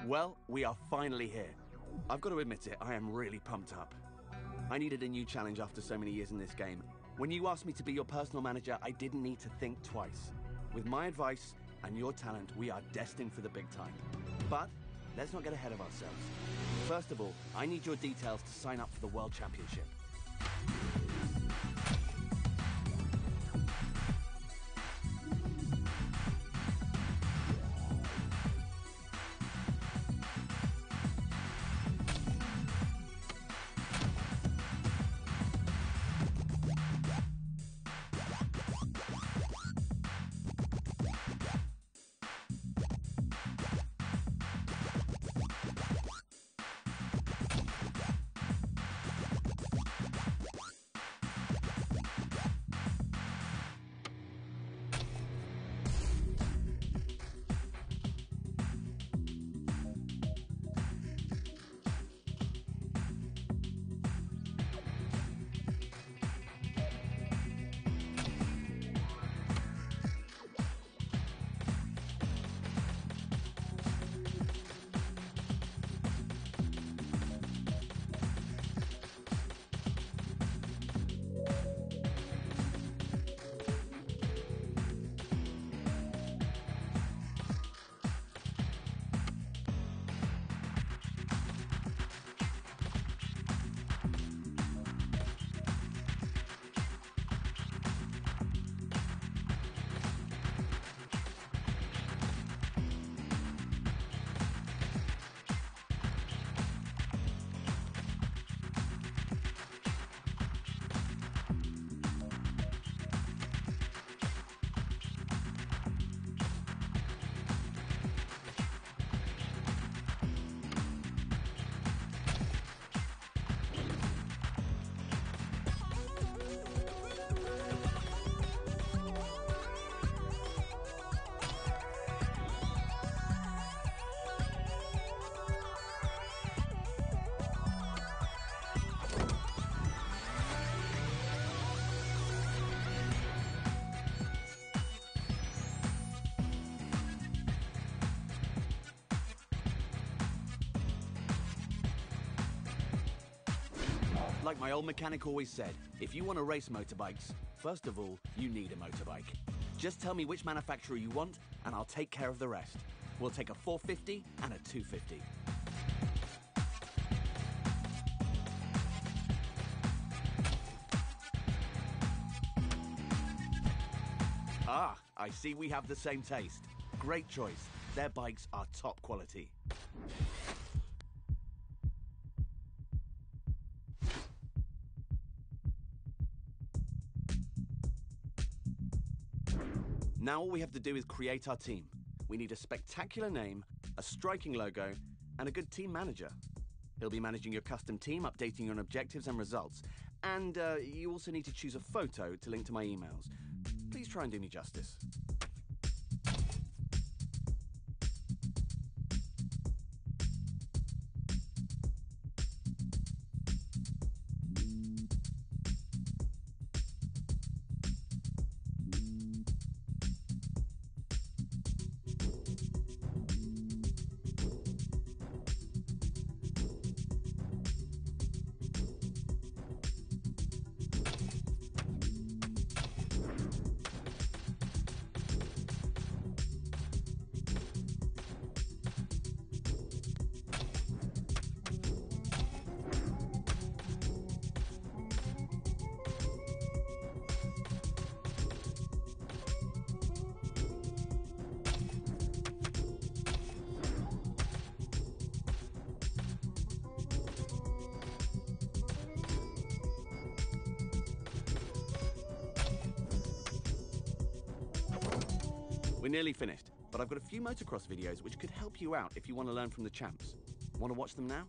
Well, we are finally here. I've got to admit it, I am really pumped up. I needed a new challenge after so many years in this game. When you asked me to be your personal manager, I didn't need to think twice. With my advice and your talent, we are destined for the big time. But let's not get ahead of ourselves. First of all, I need your details to sign up for the World Championship. Like my old mechanic always said, if you want to race motorbikes, first of all, you need a motorbike. Just tell me which manufacturer you want, and I'll take care of the rest. We'll take a 450 and a 250. Ah, I see we have the same taste. Great choice. Their bikes are top quality. Now all we have to do is create our team. We need a spectacular name, a striking logo, and a good team manager. He'll be managing your custom team, updating you on objectives and results. And you also need to choose a photo to link to my emails. Please try and do me justice. We're nearly finished, but I've got a few motocross videos which could help you out if you want to learn from the champs. Want to watch them now?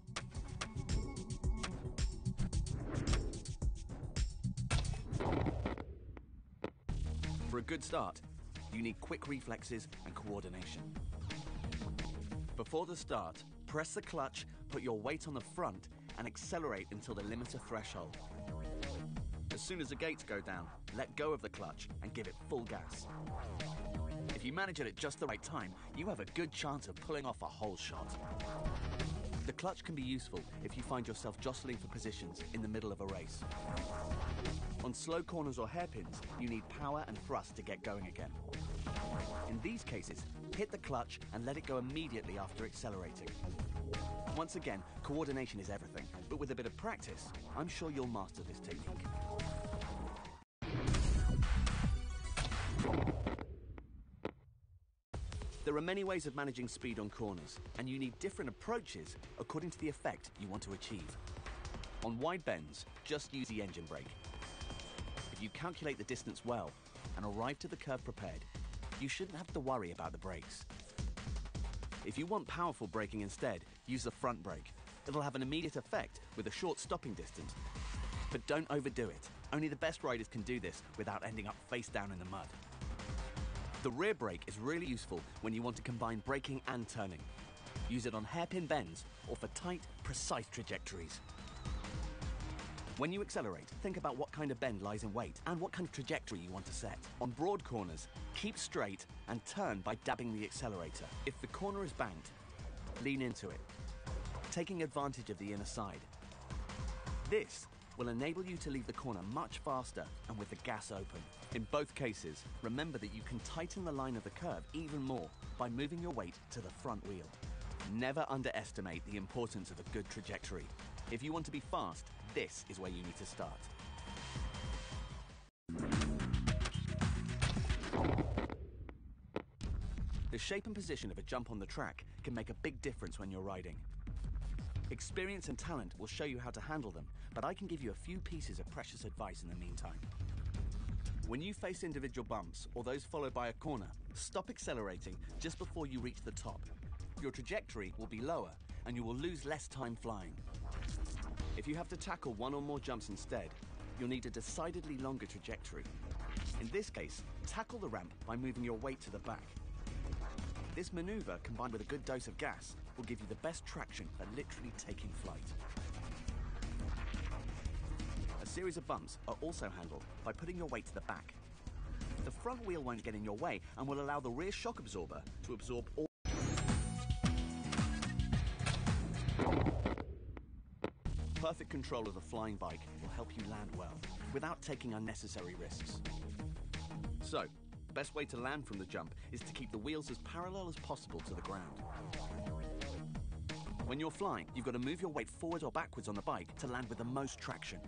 For a good start, you need quick reflexes and coordination. Before the start, press the clutch, put your weight on the front, and accelerate until the limiter threshold. As soon as the gates go down, let go of the clutch and give it full gas. If you manage it at just the right time, you have a good chance of pulling off a whole shot. The clutch can be useful if you find yourself jostling for positions in the middle of a race. On slow corners or hairpins, you need power and thrust to get going again. In these cases, hit the clutch and let it go immediately after accelerating. Once again, coordination is everything, but with a bit of practice, I'm sure you'll master this technique. There are many ways of managing speed on corners, and you need different approaches according to the effect you want to achieve. On wide bends, just use the engine brake. If you calculate the distance well and arrive to the curve prepared, you shouldn't have to worry about the brakes. If you want powerful braking instead, use the front brake. It'll have an immediate effect with a short stopping distance. But don't overdo it. Only the best riders can do this without ending up face down in the mud. The rear brake is really useful when you want to combine braking and turning. Use it on hairpin bends or for tight, precise trajectories. When you accelerate, think about what kind of bend lies in wait and what kind of trajectory you want to set. On broad corners, keep straight and turn by dabbing the accelerator. If the corner is banked, lean into it, taking advantage of the inner side. This will enable you to leave the corner much faster and with the gas open. In both cases, remember that you can tighten the line of the curve even more by moving your weight to the front wheel. Never underestimate the importance of a good trajectory. If you want to be fast, this is where you need to start. The shape and position of a jump on the track can make a big difference when you're riding. Experience and talent will show you how to handle them, but I can give you a few pieces of precious advice in the meantime. When you face individual bumps or those followed by a corner, stop accelerating just before you reach the top. Your trajectory will be lower and you will lose less time flying. If you have to tackle one or more jumps instead, you'll need a decidedly longer trajectory. In this case, tackle the ramp by moving your weight to the back. This maneuver, combined with a good dose of gas, will give you the best traction at literally taking flight. A series of bumps are also handled by putting your weight to the back. The front wheel won't get in your way and will allow the rear shock absorber to absorb all. Perfect control of the flying bike will help you land well, without taking unnecessary risks. So, the best way to land from the jump is to keep the wheels as parallel as possible to the ground. When you're flying, you've got to move your weight forward or backwards on the bike to land with the most traction.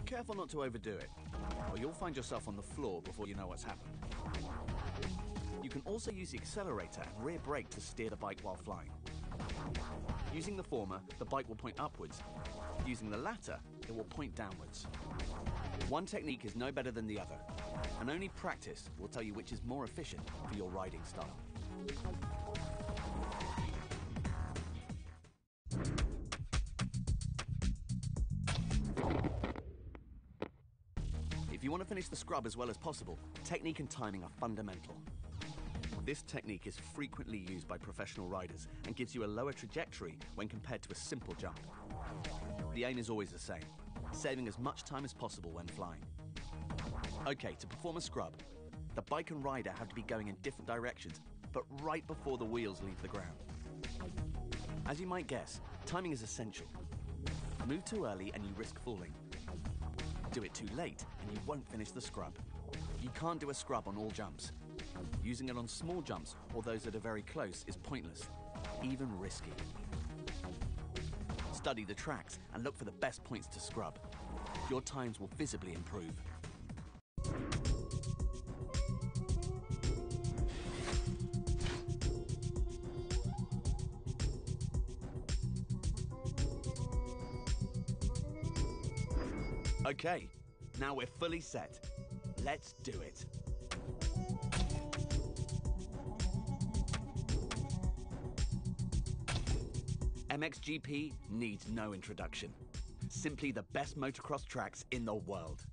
Careful not to overdo it, or you'll find yourself on the floor before you know what's happened. You can also use the accelerator and rear brake to steer the bike while flying. Using the former, the bike will point upwards. Using the latter, it will point downwards. One technique is no better than the other, and only practice will tell you which is more efficient for your riding style. If you want to finish the scrub as well as possible, technique and timing are fundamental. This technique is frequently used by professional riders and gives you a lower trajectory when compared to a simple jump. The aim is always the same, saving as much time as possible when flying. Okay, to perform a scrub, the bike and rider have to be going in different directions, but right before the wheels leave the ground. As you might guess, timing is essential. Move too early and you risk falling. Do it too late and you won't finish the scrub. You can't do a scrub on all jumps. Using it on small jumps or those that are very close is pointless, even risky. Study the tracks and look for the best points to scrub. Your times will visibly improve. Okay, now we're fully set. Let's do it. MXGP needs no introduction. Simply the best motocross tracks in the world.